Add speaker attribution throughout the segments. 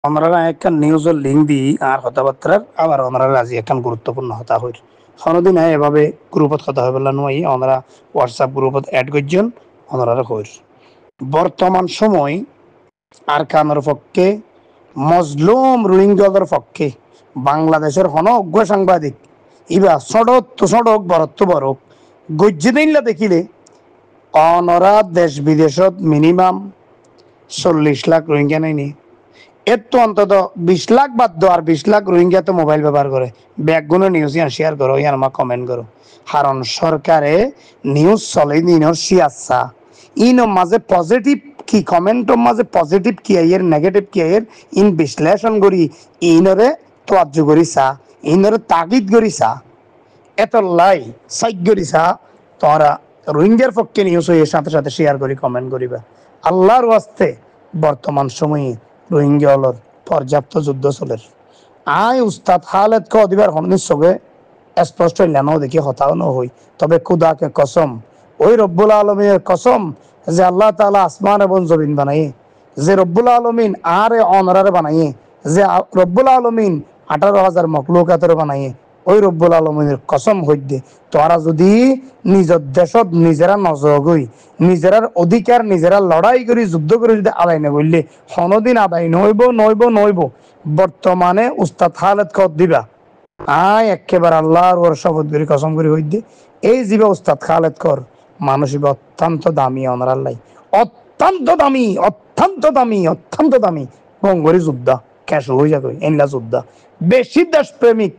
Speaker 1: ওনারা একটা নিউজের লিঙ্ক দিই আর কথাবার্তার আবার ওনারা আজি একখান গুরুত্বপূর্ণ হতা হইর কোনোদিন এভাবে গ্রুপত কথা হবে নয় ওনারা হোয়াটসঅ্যাপ গ্রুপত অ্যাড করছেন ওনারা হইর বর্তমান সময় আরকানের পক্ষে মজলুম রোহিঙ্গাদের পক্ষে বাংলাদেশের হন অজ্ঞ সাংবাদিক ইবা সড়ক তো সড়ক বরত তো বরক গজ্জে দিনলা দেখিলে অনরা দেশ বিদেশত মিনিমাম 40 লাখ রোহিঙ্গা নাইনি এর তো অন্তত 20 লাখ বাদ দো আর 20 লাখ রোহিঙ্গা তো মোবাইল ব্যবহার করে ব্যাকগুলো নিউজ ইয়ান শেয়ার করো ইয়ান আমার কমেন্ট করো কারণ সরকারে নিউজ চলে নিনর সিয়াসা ইন মাঝে পজিটিভ কি কমেন্ট মাঝে পজিটিভ কি আইয়ের নেগেটিভ কি আইয়ের ইন বিশ্লেষণ করি ইনরে তোয়াজ্জু করিসা ইনরে তাগিদ করিসা এত লাই সাইড করিসা তোরা রোহিঙ্গার পক্ষে নিউজ হয়ে সাথে সাথে শেয়ার করি কমেন্ট করিবা আল্লাহর ওয়াস্তে বর্তমান সময়ে রোহিঙ্গা হলর পর্যাপ্ত যুদ্ধ চলের আয় উস্তাদ হালেত ক দিবার হননির সঙ্গে স্পষ্ট হইলানো দেখি হতাও ন হই তবে খুদাকে কসম ওই রব্বুল আলমিনের কসম যে আল্লাহ তাআলা আসমান এবং জমিন বানাইয়ে যে রব্বুল আলমিন আরে অনরারে বানাইয়ে যে রব্বুল আলমিন 18,000 মখলুকাতের বানাইয়ে ওই রব্বুল আলমিনের কসম হইতে তোরা যদি নিজের দেশত নিজেরা নজগই নিজেরার অধিকার নিজেরা লড়াই করি যুদ্ধ করে যদি আদায় না করলে কোনোদিন আদায় নইব বর্তমানে উস্তাদ হালত কত দিবা আয় একেবারে আল্লাহর ওর শপথ করি কসম করি হইতে এই জীবা উস্তাদ খালেদ কর মানসিক অত্যন্ত দামি অনারাল্লাই অত্যন্ত দামি গঙ্গরি যোদ্ধা ক্যাশ হয়ে যাবে এনলা যোদ্ধা বেশি দেশ প্রেমিক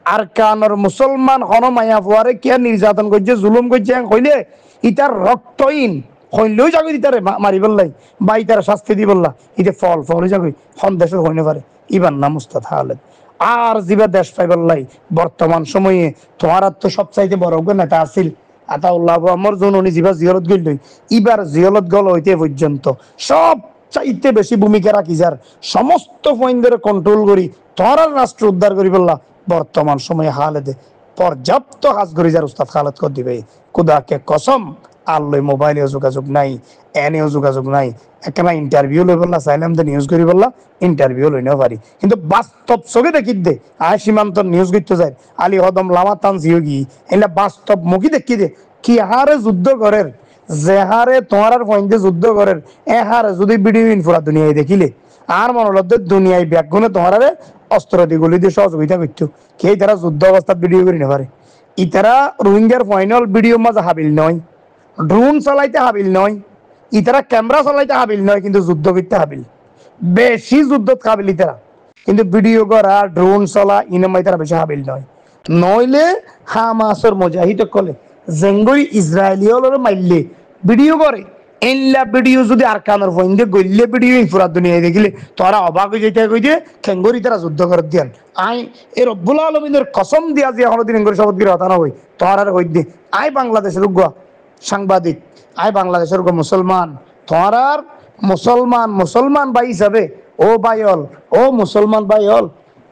Speaker 1: আর কানর মুসলমান হন মায়া ফুয়ারে কিয়া নির্যাতন করছে জুলুম করছে কইলে ইতার রক্তহীন হইলেও যাবে ইতারে মারি বললাই বা ইতার শাস্তি দি বললা ইতে ফল হয়ে যাবে হন দেশের হইনে পারে ইবার নাম উস্তাদ খালেদ আর জিবা দেশ পাই বললাই বর্তমান সময়ে তোমার তো সবচাইতে বড় নেতা আছিল আতাউল্লাহ আমার জননী জিবা জিয়রত গইল ইবার জিয়রত গল হইতে পর্যন্ত সব চাইতে বেশি ভূমিকা রাখি যার সমস্ত পয়েন্টদের কন্ট্রোল করি তোমার রাষ্ট্র উদ্ধার করি বললা বর্তমান সময়ে হালেদে পর্যাপ্ত কাজ করি যার উস্তাদ খালেদ কর দিবে খুদাকে কসম আল্লই মোবাইলেও যোগাযোগ নাই এনেও যোগাযোগ নাই একটা ইন্টারভিউ লই বললা চাইলাম তো নিউজ করি বললা ইন্টারভিউ লই নেও পারি কিন্তু বাস্তব চোখে দেখি দে আয় সীমান্ত নিউজ করতে যায় আলী হদম লামাতান জিওগি এগুলা বাস্তব মুখী দেখি দে কি হারে যুদ্ধ করের যে হারে তোমার আর পয়েন্টে যুদ্ধ করের এ হারে যদি ভিডিও পুরা দুনিয়ায় দেখিলে আর মনোলব্ধ দুনিয়ায় ব্যাগুনে তোমার অস্ত্র দিগুলি দিয়ে সহযোগিতা করতো কে তারা যুদ্ধ অবস্থা ভিডিও করে নেপারে ইতারা রোহিঙ্গার ফাইনাল ভিডিও মাঝে হাবিল নয় ড্রোন চালাইতে হাবিল নয় ইতারা ক্যামেরা চালাইতে হাবিল নয় কিন্তু যুদ্ধ করতে হাবিল বেশি যুদ্ধ হাবিল ইতারা কিন্তু ভিডিও করা ড্রোন চলা ইনামাই তারা বেশি হাবিল নয় নইলে হামাসের মুজাহিদ কলে জেঙ্গই ইসরায়েলিয়র মাইলে ভিডিও করে এনলা ভিডিও যদি আর কানের ফোন গইলে ভিডিও পুরা দুনিয়ায় দেখিলে তোরা অবাক হয়ে যেতে কই যে খেঙ্গরি তারা যুদ্ধ করে দিয়ান আই এ রব্বুল আলমিনের কসম দিয়া যে কোনোদিন এঙ্গরি শপথ করে হতা না হই তোরার হই দে আই বাংলাদেশের সাংবাদিক আই বাংলাদেশের মুসলমান তোরার মুসলমান ভাই হিসাবে ও ভাইল ও মুসলমান ভাইল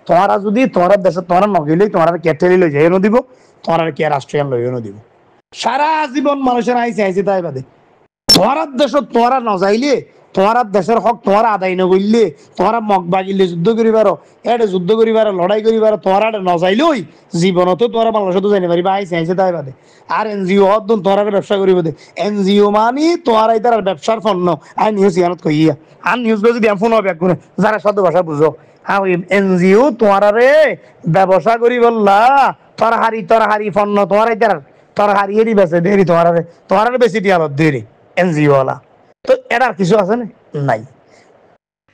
Speaker 1: তোরা যদি তোরা দেশে তোরা নগিলেই তোরা কেটেলি লই যাই দিব তোরা কে রাষ্ট্রীয় লইও দিব সারা জীবন মানুষের আইসে তাই বাদে তোমার দেশত তোমরা নজাইলে তোমার দেশের হক তোমার আদায় নগইলে তোমরা মগ বাগিলে যুদ্ধ করিবার এডে যুদ্ধ করিবার লড়াই করিবার তোমার নজাইলেই জীবনত তোমরা বাংলাদেশত জানি পারিবা আইসে তাই বাদে আর এনজিও হদ তোমরা ব্যবসা করিব দে এনজিও মানি তোমার এই তার ব্যবসার পণ্য আই নিউজ ইয়ানত কইয়া আর নিউজ যদি ফোন হবে একগুনে যারা শব্দ ভাষা বুঝো হ্যাঁ এনজিও তোমার ব্যবসা করি বললা তরহারি পণ্য তোমার এই তার হারিয়ে বেছে দেরি তোমার বেশি টিয়া দেরি এনজিও ওয়ালা তো এটার কিছু আছে নাই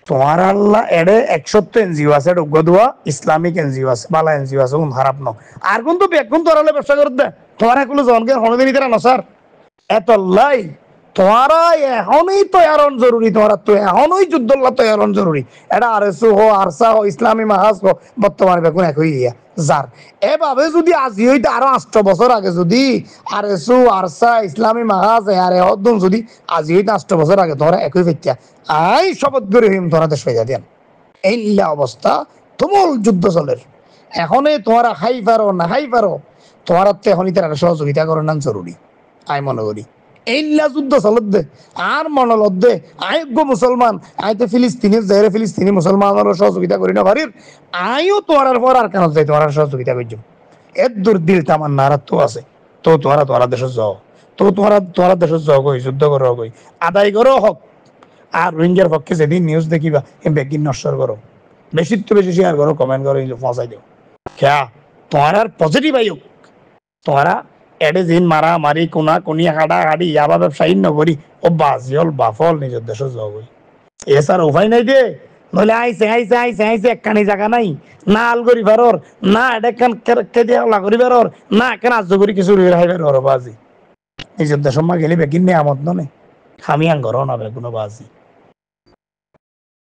Speaker 1: তোমার আল্লাহ এডে 100 এনজিও আছে দোয়া ইসলামিক এনজিও আছে বালা এনজিও আছে খারাপ ন আর কোন তো বেগুন তোরালে ব্যবসা করে দে তোমার এগুলো জনকে হনদিন তারা নসার এত লাই তোমারা এখনই তৈয়ারন জরুরি তোমার তো এখনই যুদ্ধল্লা তৈয়ারন জরুরি এটা আরএসও হো আরসা হো ইসলামী মাহাজ হো বর্তমানে বেগুন একই ইয়া যার এভাবে যদি আজি হইতে আরো 8 বছর আগে যদি আরএসও আরসা ইসলামী মাহাজ আরে হদম যদি আজি হইতে 8 বছর আগে তোরা একই ফেটিয়া আই শপথ করে হইম তোরা দেশ হয়ে যাবেন এই অবস্থা তুমুল যুদ্ধ চলের এখনই তোমরা খাই পারো না খাই পারো তোমার তো এখনই তারা সহযোগিতা করার জরুরি আই মনে করি এইলা যুদ্ধ চলত দে আর মনলত দে আয়োগ্য মুসলমান আইতে ফিলিস্তিনি যাইরে ফিলিস্তিনি মুসলমানের সহযোগিতা করি না পারির আইও তোয়ার পর আর কেন যাই তোমার সহযোগিতা করছো এর দূর দিল তামার নারাত তো আছে তো তোরা দেশ যাও তো তোরা দেশ যাও গই যুদ্ধ করো গই আদায় করো হক আর রোহিঙ্গার পক্ষে যেদিন নিউজ দেখিবা এই বেগিন নশ্বর করো বেশি তো বেশি শেয়ার করো কমেন্ট করো পৌঁছাই দিও খেয়া তোমার আর পজিটিভ আইও তোরা এডে দিন মারা মারি কোনা কোনি হাডা হাডি ইয়াবা ব্যবসায়ী নগরী ও বাজিয়ল বাফল নিজের দেশে যাবই এ স্যার উপায় নাই দে নইলে আইসে একখানি জায়গা নাই না আলগরি ভারর না এটা কান কেদে লাগরি ভারর না কেন আজ করি কিছু রেহাই ভারর বাজি নিজের দেশ মা গেলে বেগিন নিয়ামত ননে আমি আঙ্গর না কোনো বাজি